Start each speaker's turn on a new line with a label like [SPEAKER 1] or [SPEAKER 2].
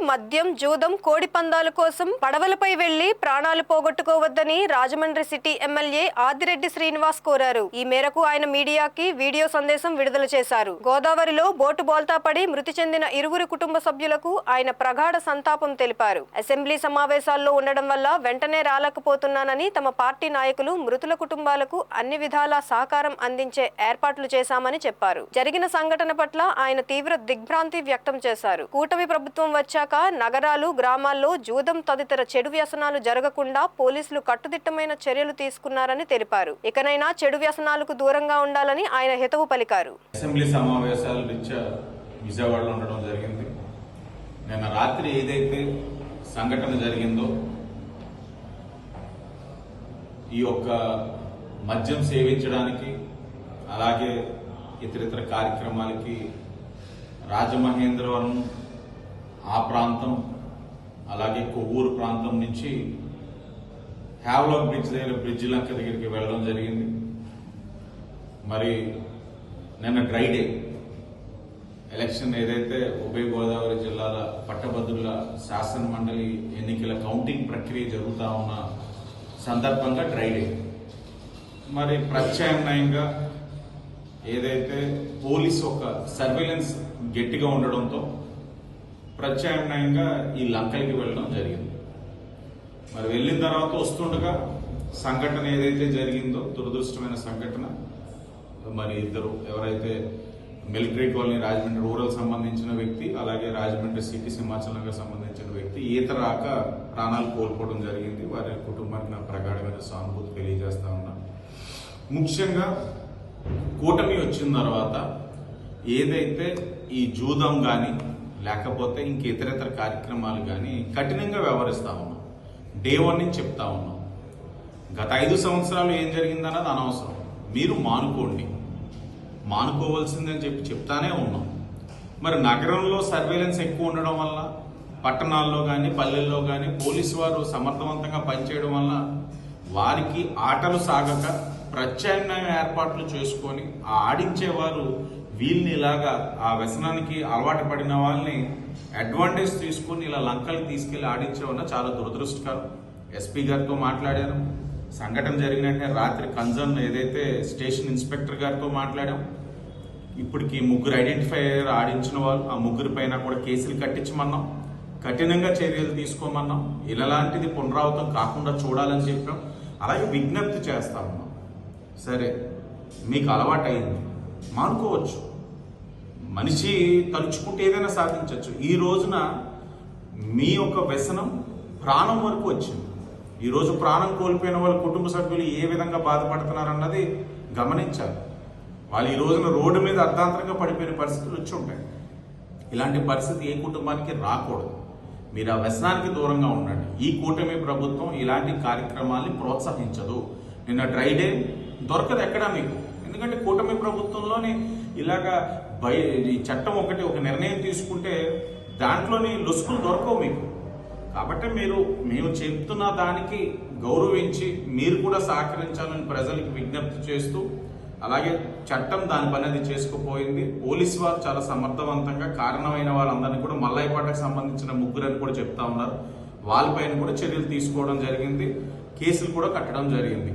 [SPEAKER 1] మద్యం, జూదం, కోడి పందాల కోసం పడవలపై వెళ్లి ప్రాణాలు పోగొట్టుకోవద్దని రాజమండ్రి సిటీ ఎమ్మెల్యే ఆదిరెడ్డి శ్రీనివాస్ కోరారు. ఈ మేరకు ఆయన మీడియాకి వీడియో సందేశం విడుదల చేశారు. గోదావరిలో బోటు బోల్తా పడి మృతి చెందిన ఇరువురు కుటుంబ సభ్యులకు ఆయన ప్రగాఢ సంతాపం తెలిపారు. అసెంబ్లీ సమావేశాల్లో ఉండడం వల్ల వెంటనే రాలేకపోతున్నానని, తమ పార్టీ నాయకులు మృతుల కుటుంబాలకు అన్ని విధాలా సహకారం అందించే ఏర్పాట్లు చేశామని చెప్పారు. జరిగిన సంఘటన పట్ల ఆయన తీవ్ర దిగ్భ్రాంతి వ్యక్తం చేశారు. కూటమి ప్రభుత్వం వచ్చాక నగరాలు, గ్రామాల్లో జూదం తదితర చెడు వ్యసనాలు జరగకుండా పోలీసులు కట్టుదిట్టమైన చర్యలు తీసుకున్నారని తెలిపారు. ఇకనైనా చెడు వ్యసనాలకు దూరంగా ఉండాలని ఆయన హితవు పలికారు.
[SPEAKER 2] అసెంబ్లీ సమావేశాల రీత్యా విజయవాడలో ఉండడం జరిగింది. నిన్న రాత్రి ఏదైతే సంఘటన జరిగిందో, ఈ యొక్క మద్యం సేవించడానికి అలాగే ఇతరితర కార్యక్రమాలకి రాజమహేంద్రవరం ఆ ప్రాంతం అలాగే కొవ్వూరు ప్రాంతం నుంచి హ్యావ్లాక్ బ్రిడ్జ్ దగ్గర బ్రిడ్జ్ లంక దగ్గరికి వెళ్ళడం జరిగింది. మరి నిన్న డ్రై డే ఎలక్షన్ ఏదైతే ఉభయ గోదావరి జిల్లాల పట్టభద్రుల శాసన మండలి ఎన్నికల కౌంటింగ్ ప్రక్రియ జరుగుతూ ఉన్న సందర్భంగా డ్రై డే. మరి ప్రత్యామ్నాయంగా ఏదైతే పోలీస్ ఒక సర్వేలెన్స్ గట్టిగా ఉండడంతో ప్రత్యామ్నాయంగా ఈ లంకలకి వెళ్ళడం జరిగింది. మరి వెళ్ళిన తర్వాత వస్తుండగా సంఘటన ఏదైతే జరిగిందో, దురదృష్టమైన సంఘటన, మరి ఇద్దరు ఎవరైతే మిలిటరీ కాలనీ రాజమండ్రి రూరల్ సంబంధించిన వ్యక్తి అలాగే రాజమండ్రి సిటీ సింహాచల్ నగర్ సంబంధించిన వ్యక్తి ఈత రాక ప్రాణాలు కోల్పోవడం జరిగింది. వారి కుటుంబానికి నా ప్రగాఢమైన సానుభూతి తెలియజేస్తా ఉన్నా. ముఖ్యంగా కూటమి వచ్చిన తర్వాత ఏదైతే ఈ జూదం కానీ లేకపోతే ఇంక ఇతరేతర కార్యక్రమాలు కానీ కఠినంగా వ్యవహరిస్తా ఉన్నాం. డే 1 నుంచి చెప్తా ఉన్నాం. గత 5 సంవత్సరాలు ఏం జరిగిందన్నది అనవసరం. మీరు మానుకోవాల్సిందని చెప్తానే ఉన్నాం. మరి నగరంలో సర్వేలెన్స్ ఎక్కువ ఉండడం వల్ల, పట్టణాల్లో కానీ పల్లెల్లో కానీ పోలీసు వారు సమర్థవంతంగా పనిచేయడం వల్ల వారికి ఆటలు సాగక ప్రత్యామ్నాయ ఏర్పాట్లు చేసుకొని ఆడించేవారు వీళ్ళని ఇలాగా ఆ వ్యసనానికి అలవాటు పడిన వాళ్ళని అడ్వాంటేజ్ తీసుకొని ఇలా లంకలకి తీసుకెళ్లి ఆడించేవన్న చాలా దురదృష్టకరం. ఎస్పీ గారితో మాట్లాడాను. సంఘటన జరిగిన రాత్రి కన్సర్న్ ఏదైతే స్టేషన్ ఇన్స్పెక్టర్ గారితో మాట్లాడాం. ఇప్పటికి 3 ఐడెంటిఫై అయ్యారు ఆడించిన వాళ్ళు. ఆ 3 పైన కూడా కేసులు కట్టించమన్నాం, కఠినంగా చర్యలు తీసుకోమన్నాం. ఇలాంటిది పునరావృతం కాకుండా చూడాలని చెప్పాం. అలాగే విజ్ఞప్తి చేస్తా ఉన్నాం. సరే, మీకు అలవాటు అయింది, మానుకోవచ్చు. మనిషి తలుచుకుంటే ఏదైనా సాధించవచ్చు. ఈ రోజున మీ యొక్క వ్యసనం ప్రాణం వరకు వచ్చింది. ఈరోజు ప్రాణం కోల్పోయిన వాళ్ళ కుటుంబ సభ్యులు ఏ విధంగా బాధపడుతున్నారన్నది గమనించాలి. వాళ్ళు ఈ రోజున రోడ్డు మీద అర్ధాంతరంగా పడిపోయిన పరిస్థితులు వచ్చి ఉంటాయి. ఇలాంటి పరిస్థితి ఏ కుటుంబానికి రాకూడదు. మీరు ఆ వ్యసనానికి దూరంగా ఉండండి. ఈ కూటమి ప్రభుత్వం ఇలాంటి కార్యక్రమాల్ని ప్రోత్సహించదు. నిన్న డ్రై డే దొరకదు ఎక్కడా మీకు. ఎందుకంటే కూటమి ప్రభుత్వంలోని ఇలాగా ఈ చట్టం ఒక నిర్ణయం తీసుకుంటే దాంట్లోని లొసుకులు దొరకవు మీకు. కాబట్టి మేము చెప్తున్న దానికి గౌరవించి మీరు కూడా సహకరించాలని ప్రజలకు విజ్ఞప్తి చేస్తూ, అలాగే చట్టం దాని పని అది చేసుకుపోయింది. పోలీసు వారు చాలా సమర్థవంతంగా కారణమైన వాళ్ళందరినీ కూడా మల్లాయపాటకు సంబంధించిన 3 అని కూడా చెప్తా ఉన్నారు. వాళ్ళపైన కూడా చర్యలు తీసుకోవడం జరిగింది. కేసులు కూడా కట్టడం జరిగింది.